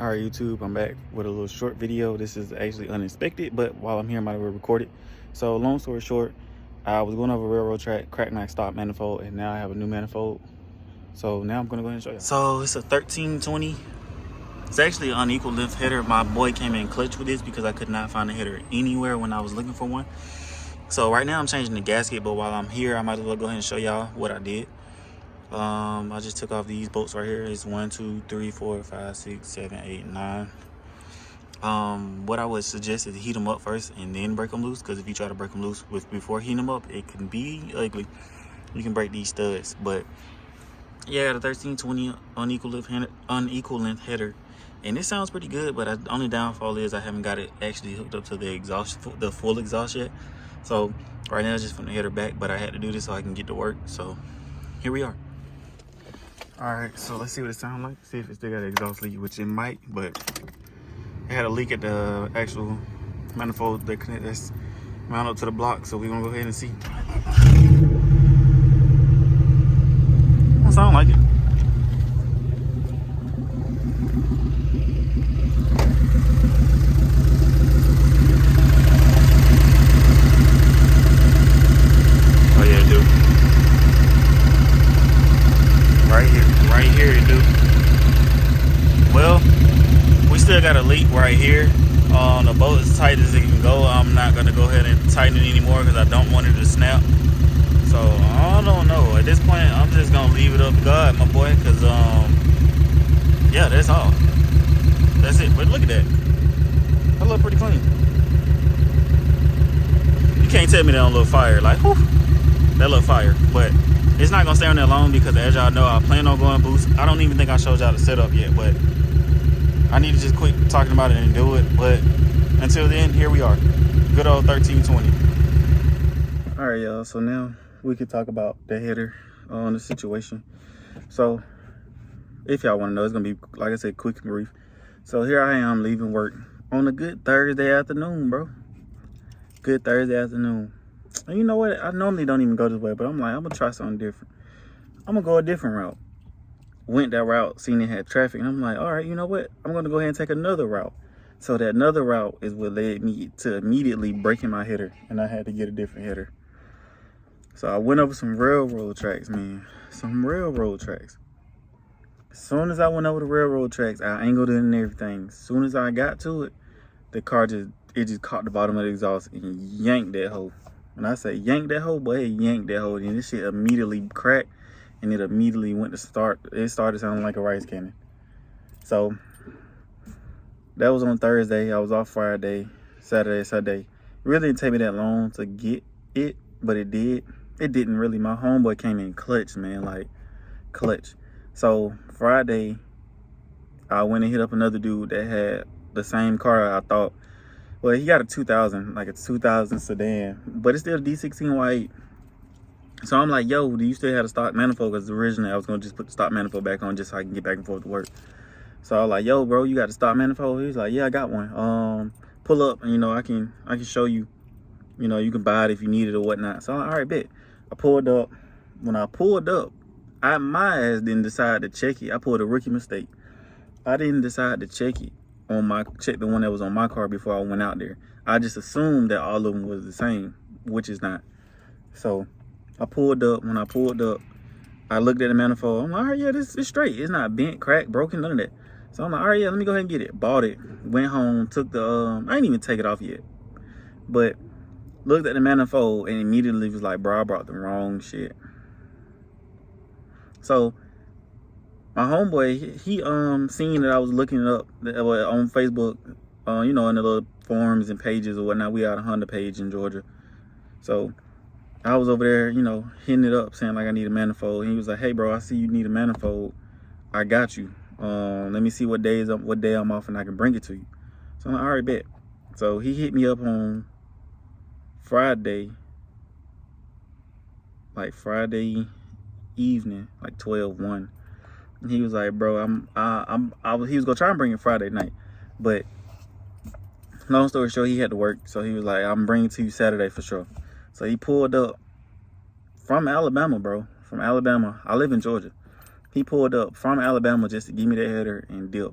All right, YouTube, I'm back with a little short video. This is actually unexpected, but while I'm here, I might as well record it. So long story short, I was going over a railroad track, cracked my stock manifold, and now I have a new manifold. So now I'm gonna go ahead and show you. So it's a 1320. It's actually an unequal length header. My boy came in clutch with this because I could not find a header anywhere when I was looking for one. So right now I'm changing the gasket, but while I'm here, I might as well go ahead and show y'all what I did. I just took off these bolts right here. It's 1, 2, 3, 4, 5, 6, 7, 8, 9. What I would suggest is to heat them up first and then break them loose, because if you try to break them loose before heating them up, it can be ugly. You can break these studs. But yeah, I got a 1320 unequal length header, and it sounds pretty good. But the only downfall is I haven't got it actually hooked up to the full exhaust yet. So right now it's just from the header back, but I had to do this so I can get to work. So here we are. All right, so let's see what it sounds like. See if it still got an exhaust leak, which it might, but it had a leak at the actual manifold that's mounted up to the block. So we're gonna go ahead and see. Don't sound like it. Oh yeah, it do. Right here it do. Well, we still got a leak right here. The bolt is tight as it can go. I'm not gonna go ahead and tighten it anymore because I don't want it to snap. So I don't know. At this point, I'm just gonna leave it up to God, my boy, because yeah, that's all. That's it. But look at that. That look pretty clean. You can't tell me that don't look fire. Like, whew, that look fire. But it's not gonna stay on there long because, as y'all know, I plan on going boost. I don't even think I showed y'all the setup yet, but I need to just quit talking about it and do it. But until then, here we are. Good old 1320. All right, y'all. So now we can talk about the header on the situation. So if y'all want to know, it's gonna be, like I said, quick and brief. So here I am leaving work on a good Thursday afternoon, bro. Good Thursday afternoon. And you know what? I normally don't even go this way, but I'm like, I'm gonna try something different. I'm gonna go a different route. Went that route, seen it had traffic, and I'm like, all right, you know what? I'm gonna go ahead and take another route. So that another route is what led me to immediately breaking my header, and I had to get a different header. So I went over some railroad tracks, man. Some railroad tracks. As soon as I went over the railroad tracks, I angled it and everything. As soon as I got to it, the car just caught the bottom of the exhaust and yanked that hole. When I say yank that hole, boy, it yanked that hole, and this shit immediately cracked, and it immediately went to start. It started sounding like a rice cannon. So that was on Thursday. I was off Friday, Saturday, Sunday. It really didn't take me that long to get it, but it did. It didn't really. My homeboy came in clutch, man, like clutch. So Friday, I went and hit up another dude that had the same car. I thought, well, he got a 2000, like a 2000 sedan, but it's still a D16Y8. So I'm like, yo, do you still have a stock manifold? Because originally I was gonna just put the stock manifold back on just so I can get back and forth to work. So I was like, yo, bro, you got a stock manifold? He's like, yeah, I got one. Pull up, and I can show you. You can buy it if you need it or whatnot. So I'm like, all right, bet. I pulled up. When I pulled up, my ass didn't decide to check it. I pulled a rookie mistake. I didn't decide to check it check the one that was on my car before I went out there. I just assumed that all of them was the same, which is not. So I pulled up. When I pulled up, I looked at the manifold. I'm like, all right, yeah, this is straight. It's not bent, cracked, broken, none of that. So I'm like, all right, yeah, let me go ahead and get it. Bought it. Went home, took the, I didn't even take it off yet. But looked at the manifold and immediately was like, bro, I brought the wrong shit. So my homeboy, he seen that I was looking it up on Facebook, in the little forums and pages or whatnot. We had a Honda page in Georgia. So I was over there, hitting it up, saying like I need a manifold. And he was like, hey bro, I see you need a manifold. I got you. Let me see what day I'm off and I can bring it to you. So I'm like, all right, bet. So he hit me up on Friday evening, like 12:01. And he was like, bro, he was gonna try and bring it Friday night, but long story short, he had to work. So he was like, I'm bringing it to you Saturday for sure. So he pulled up from Alabama, bro. From Alabama. I live in Georgia. He pulled up from Alabama just to give me that header and dip.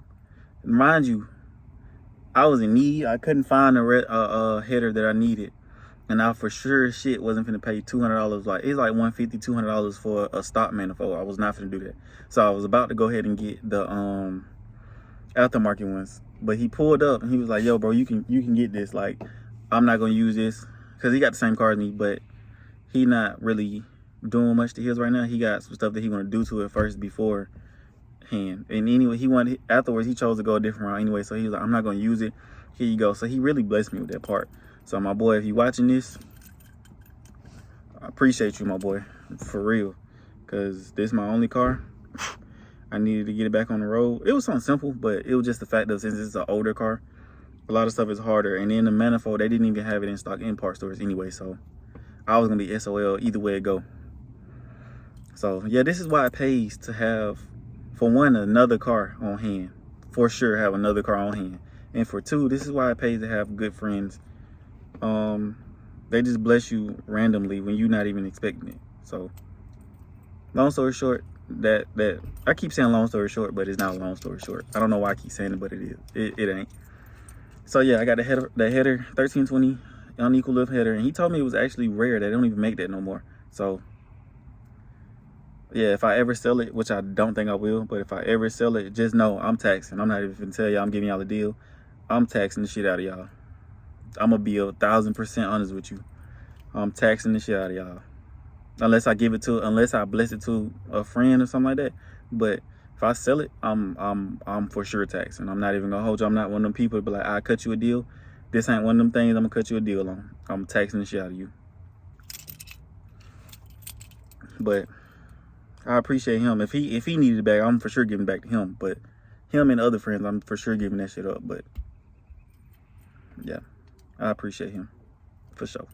Mind you, I was in need. I couldn't find a header that I needed. And I for sure shit wasn't finna pay $200. Like, it's like $150, $200 for a stock manifold. I was not finna do that. So I was about to go ahead and get the aftermarket ones. But he pulled up and he was like, yo, bro, you can get this. Like, I'm not gonna use this. Cause he got the same car as me, but he not really doing much to his right now. He got some stuff that he wanna do to it first before hand. And anyway, afterwards he chose to go a different route anyway. So he was like, I'm not gonna use it. Here you go. So he really blessed me with that part. So my boy, if you watching this, I appreciate you, my boy, for real. Cause this is my only car. I needed to get it back on the road. It was something simple, but it was just the fact that since it's an older car, a lot of stuff is harder. And then the manifold, they didn't even have it in stock in part stores anyway. So I was gonna be SOL either way it go. So yeah, this is why it pays to have, for one, another car on hand. For sure, have another car on hand. And for two, this is why it pays to have good friends. They just bless you randomly when you're not even expecting it. So long story short, that I keep saying long story short, but it's not a long story short. I don't know why I keep saying it, but it is. It ain't. So yeah, I got the header 1320 unequal lift header, and he told me it was actually rare. They don't even make that no more. So yeah, if I ever sell it, which I don't think I will, but if I ever sell it, just know I'm taxing. I'm not even gonna tell y'all I'm giving y'all a deal. I'm taxing the shit out of y'all. I'm gonna be 1,000% honest with you. I'm taxing the shit out of y'all. Unless I bless it to a friend or something like that. But if I sell it, I'm for sure taxing. I'm not even gonna hold you. I'm not one of them people to be like, I cut you a deal. This ain't one of them things I'm gonna cut you a deal on. I'm taxing the shit out of you. But I appreciate him. If he needed it back, I'm for sure giving it back to him. But him and other friends, I'm for sure giving that shit up. But yeah, I appreciate him for sure.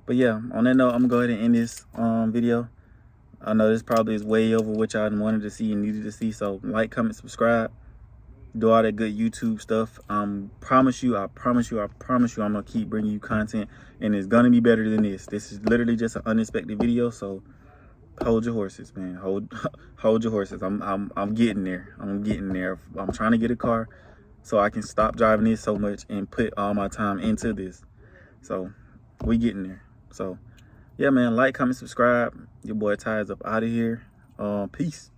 But yeah, on that note, I'm gonna go ahead and end this video. I know this probably is way over what y'all wanted to see and needed to see. So like, comment, subscribe, do all that good YouTube stuff. I promise you, I'm gonna keep bringing you content, and it's gonna be better than this. This is literally just an unexpected video. So hold your horses, man. Hold your horses. I'm getting there. I'm getting there. I'm trying to get a car so I can stop driving this so much and put all my time into this. So we getting there. So yeah, man, like, comment, subscribe. Your boy Ty is up out of here. Peace.